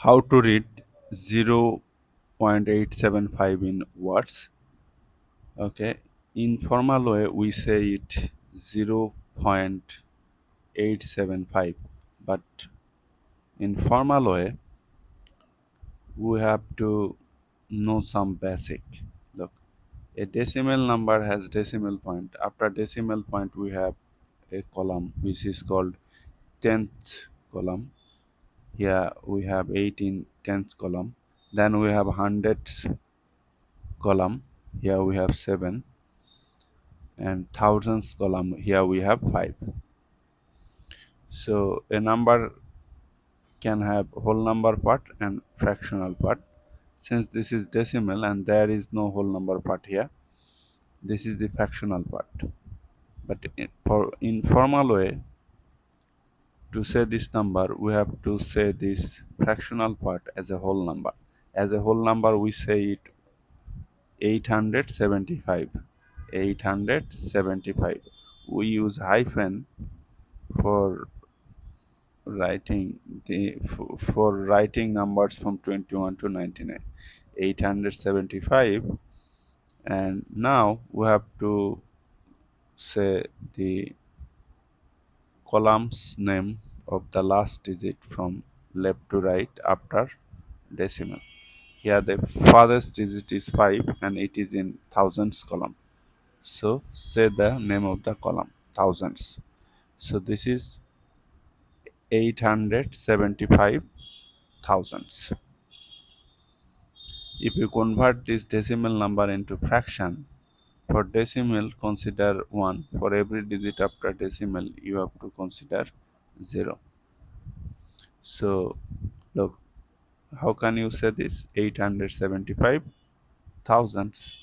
How to read 0.875 in words? Okay, in formal way we say it 0.875, but in formal way we have to know some basic. Look, a decimal number has decimal point. After decimal point we have a column which is called tenth column. Here we have 8 in tenth column. Then we have hundredths column. Here we have 7, and thousands column. Here we have 5. So a number can have whole number part and fractional part. Since this is decimal and there is no whole number part here, this is the fractional part. But for in formal way, to say this number, we have to say this fractional part as a whole number. As a whole number, we say it 875. 875. We use hyphen for for writing numbers from 21 to 99. 875, and now we have to say the column's name of the last digit from left to right after decimal. Here the farthest digit is 5 and it is in thousands column. So say the name of the column, thousands. So this is 875 thousands. If you convert this decimal number into fraction, for decimal consider 1. For every digit after decimal you have to consider 0. So look, how can you say this? 875 thousands.